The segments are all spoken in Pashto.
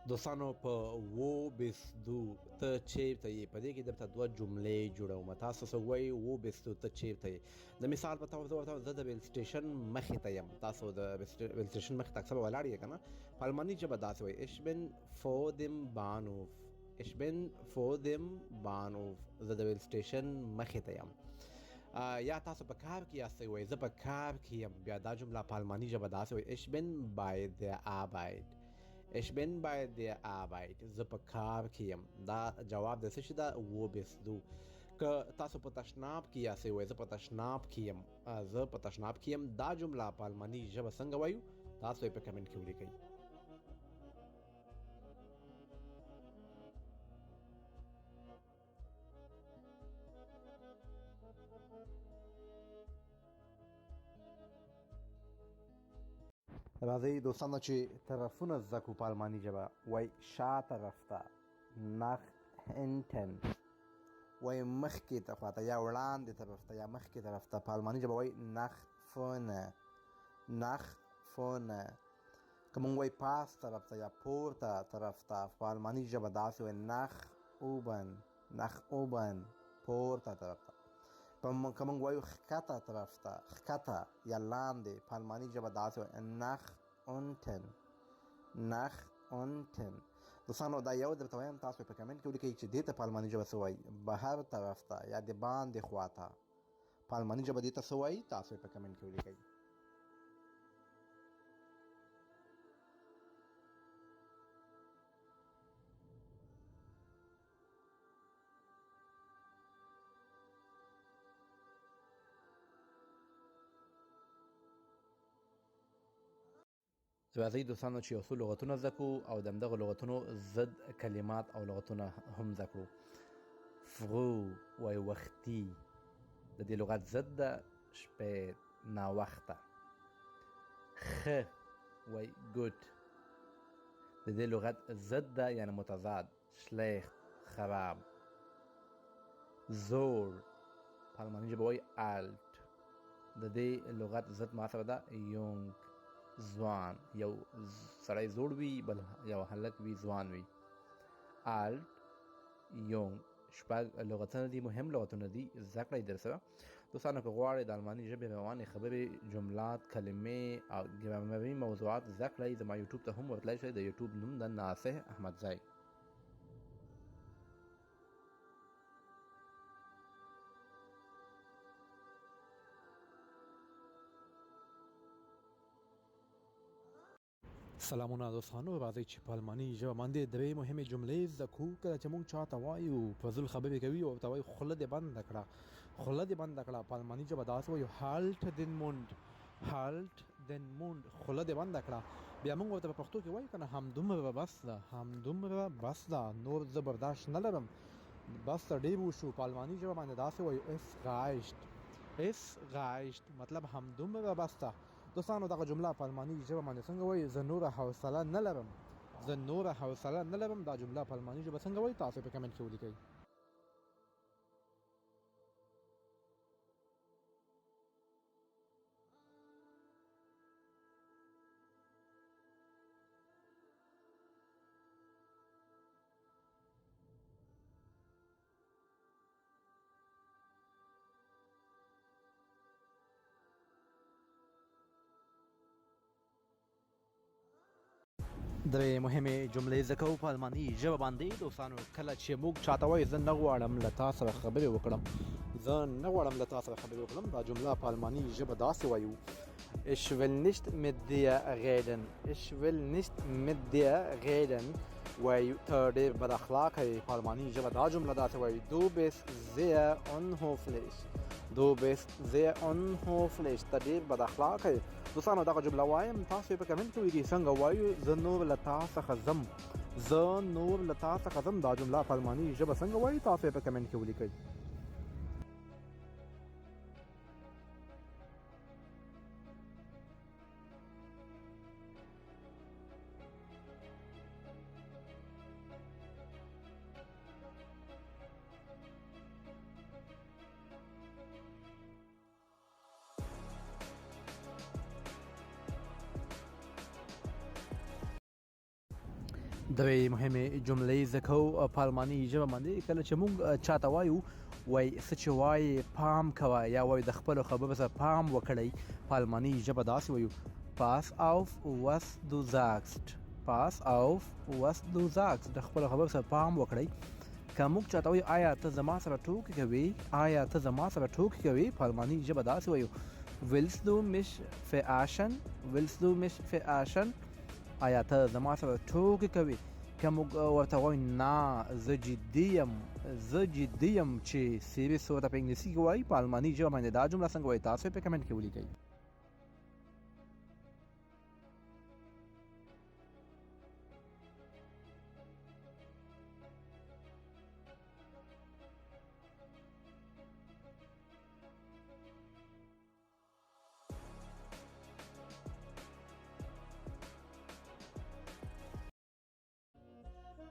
دوستانو په و بیستو ته چیرته یې په دې کې درته دوه جملې جوړوم. تاسو څه وایي و بیستو ته چیرته یې؟ د مثال په توګه زه د ویل سټیشن مخې ته یم. تاسو د ویل سټیشن مخې ته اکثر ولاړ یې که نه؟ په الماني ژبه داسې وایي ich bin vor dem Bahnhof. ich bin vor dem Bahnhof. زه د ویل سټیشن مخې ته یم. یا تاسو په کار کې یاستئ وایي زه په کار کې یم. بیا دا جمله په الماني ژبه داسې وایي ich bin bei der Arbeit. Ich bin bei der Arbeit. زه په کار کې یم. دا جواب د څه شي ده؟ و بیستو. که تاسو په تشناب کې یاستئ وایي زه په تشناب کې یم. زه په تشناب کې یم. دا جمله په الماني ژبه څنګه وایو؟ تاسو یې په کمنټ کې ولیکئ. راځئ دوستانو چې طرفونه زده کړو په الماني ژبه. وایي شا طرف ته، nach hinten. وایي مخکې ته خواته یا وړاندې طرف ته یا مخکې طرف ته. په الماني ژبه وایي nach vorne. nach vorne. که مونږ وایي پاس طرف ته یا پورته طرف ته، په الماني ژبه داسې وایي nach oben. nach oben. پورته طرف ته. که مونږ وایو ښکته طرف ته، ښکته یا لاندې، په الماني ژبه داسې وایي nach unten. nach unten. دوستانو دا یو درته وایم، تاسو په کمنټ کې ولیکئ چې دې ته په الماني ژبه څه وایي. بهر طرف ته یا د باندې خواته په الماني ژبه دې ته څه وایي؟ تاسو په کمنټ کې ولیکئ. راځئ دوستانو چې یو څو لغتونه زده کړو او د همدغه لغتونو ضد کلمات او لغتونه هم زده کړو. فرو وایي وختي، د دې لغت ضد ده شپید، ناوخته. خ وایي ګوت، د دې لغت ضد ده یعنی متضاد، شلیخت، خراب. زور په الماني ژبه وایي آلت، د دې لغت ضد ما سره ده یونګ، ځوان. یو سړی زوړ وي، بل یو هلک وي ځوان وي. آلت، یونګ. شپږ لغتونه دي، مهم لغتونه دي، زده کړئ درسره. دوستانو که غواړئ د الماني ژبې روانې خبرې، جملات، کلمې او ګرامري موضوعات زده کړئ، زما یوټیوب ته هم ورتلی شئ. د یوټیوب نوم ده ناصح احمدزی. سلامونه دوستانو، راځئ چې په الماني ژبه باندې درې مهمې جملې زده کړو. کله چې موږ چاته وایو فضول خبرې کوي او ورته وایو خوله دې بنده کړه، خوله دې بنده کړه، په الماني ژبه داسې وایو halt den Mund. halt den Mund. خوله دې بنده کړه. بیا موږ ورته په پښتو کې وایو که نه همدومره بس ده، همدومره بس ده، نور زه برداشت نه لرم، بس ته ډېر وشو. په الماني ژبه باندې داسې وایو es reicht. es reicht مطلب همدومره بس ده. دوستانو دغه جمله په الماني ژبه باندې څنګه وایي؟ زه نوره حوصله نه لرم، زه نوره حوصله نه لرم. دا جمله په الماني ژبه څنګه وایي؟ تاسو په کمنټ کې ولیکئ. درې مهمې جملې زده کوو په الماني ژبه باندې. دوستانو کله چې موږ چاته وایو زه نه غواړم له تا سره خبرې وکړم، زه نه غواړم له تا سره خبرې وکړم، دا جمله په الماني ژبه داسې وایو ich will nicht mit dir reden. ich will nicht mit dir reden. وایو ته ډېر بد اخلاقه یې. په الماني ژبه دا جمله داسې وایو du bist sehr unhöflich. du bist sehr unhöflich. ته ډېر بد اخلاقه یې. دوستانو دغه جمله وایم، تاسو په کمنټ کې ولیکئ څنګه وایو زه نور له تا څخه ځم، زه نور له تا څخه ځم. دا جمله په الماني ژبه څنګه وایي؟ تاسو په کمنټ کې ولیکئ. دوی مهمې جملې زده کوو په الماني ژبه باندې. کله چې موږ چاته وایو وایي څه چې وایي پام کوه یا وایي د خپلو خبرو سره پام وکړئ، په الماني ژبه داسې وایو پاس auf was du sagst. پاس auf was du sagst. د خپلو خبرو سره پام وکړئ. که موږ چاته وایو آیا ته زما سره ټوکې کوې، آیا ته زما سره ټوکې کوې، په الماني ژبه داسې وایو willst du mich verarschen. willst du mich verarschen. آیا ته زما سره ټوکې کوې. که موږ ورته وایو نه زه جدي یم چې سیریس ورته په انګلیسي کې وایي، په الماني ژبه باندې دا جمله څنګه وایي تاسو په کمنټ کې ولیکئ.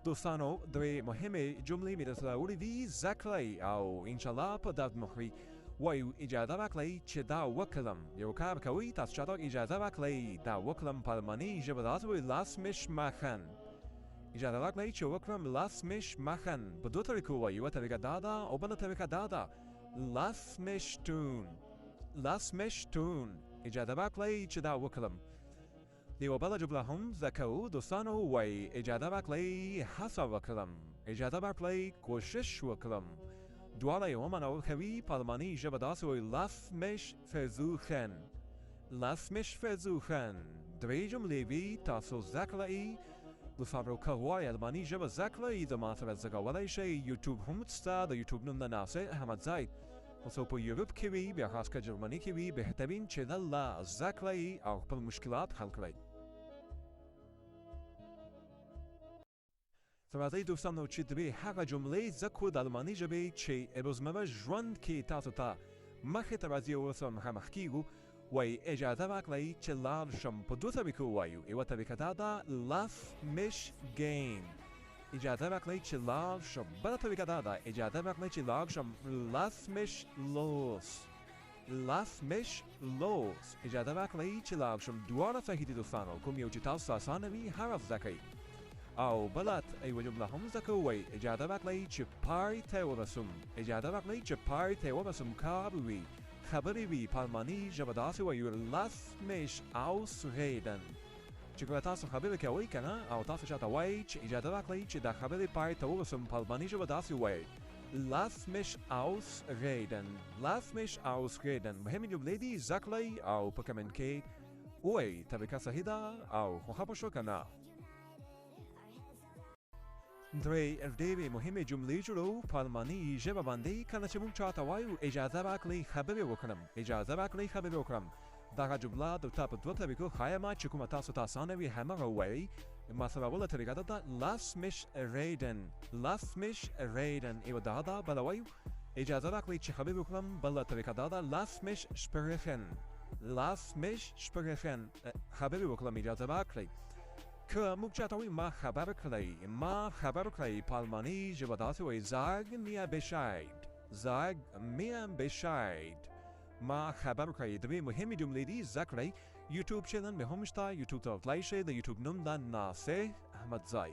دوستانو دوی مهمه جمله می رسول اولی زکلی او انشالله په داد مخوی وایو اجازه وکړئ چې دا وکړم. یو کار کوي تاسو چاته اجازه وکړئ دا وکړم په الماني ژبه داسې وایي lass mich machen. اجازه وکړئ چې وکړم lass mich machen. په دوه طریقو وایي، یوه طریقه دا ده او بله طریقه دا ده lass mich tun. lass mich tun. اجازه وکړئ چې دا وکړم. دیو بله جمله هم زده کوو دوستانو وایي اجازه وکړئ هڅه وکړم، اجازه وکړئ کوشش وکړم. دواړه یوه معنا ورکوي. په الماني ژبه داسې وایي lass mich versuchen. lass mich versuchen. درې جملې وي تاسو زده کړئ. دوستانو که غواړئ الماني ژبه زده کړئ زما سره زده کولی شئ. یوټیوب هم شته، د یوټیوب نوم د ناصر احمدزی. اوس په یوروپ کې وي، بیا خاص که جرمني کې وي، بهترین چینل لا زده کړئ او خپل مشکلات حل کړئ. راځئ دوستانو چې درې هغه جملې زده کړو د الماني ژبې چې روزمره ژوند کې تاسو ته مخې ته راځي او ورسره مخامخ کیږو. وایي اجازه راکړئ چې لاړ شم. په دوه طریقو وایو. یوه طریقه دا ده lass mich gehen. اجازه راکړئ چې لاړ شم. بله طریقه دا ده اجازه راکړئ چې لاړ شم lass mich los. lass mich los. اجازه راکړئ چې لاړ شم. دواړه صحیح دي دوستانو. کوم یو چې تاسو ته اسانه وي هغه زده کړئ. او بلت ایوه جمله هم زده کوو وایي اجازه راکړئ چې پای ته ورسم. اجازه راکړئ چې پای ته ورسم. کار وي، خبرې وي، په الماني ژبه داسې وایو lass mich ausreden. چې کله تاسو خبرې کوئ که نه او تاسو چاته وایي چې اجازه راکړئ چې دا خبرې پای ته ورسم، په الماني ژبه داسې وایي lass mich ausreden. lass mich ausreden. مهمې جملې دي زده کړئ او په کمنټ کې ووایئ طریقه صحیح ده او خوښه به شو که نه. درې ډېرې مهمې جملې جوړو په الماني ژبه باندې. کله چې موږ چاته وایو اجازه راکړئ خبرې وکړم، اجازه راکړئ خبرې وکړم، دغه جمله د تا په دوه طریقو ښایم چې کومه تاسو ته اسانه وي هماغه ووایئ. مثلا اوله طریقه دا ده lass mich reden. lass mich reden. یوه دا ده. بله وایو اجازه راکړئ چې خبرې وکړم. بله طریقه دا ده lass mich sprechen. lass mich sprechen. خبرې وکړم، اجازه راکړئ. که موږ چاته وایو ما خبر کړئ، ما خبر کړئ، په الماني ژبه داسې وایي sag mir Bescheid. sag mir Bescheid. ما خبر کړئ. درې مهمې جملې دي زده کړئ. یوټیوب چینل مې هم شته، یوټیوب ته ورتلی شئ. د یوټیوب نوم ده ناصر احمدزی.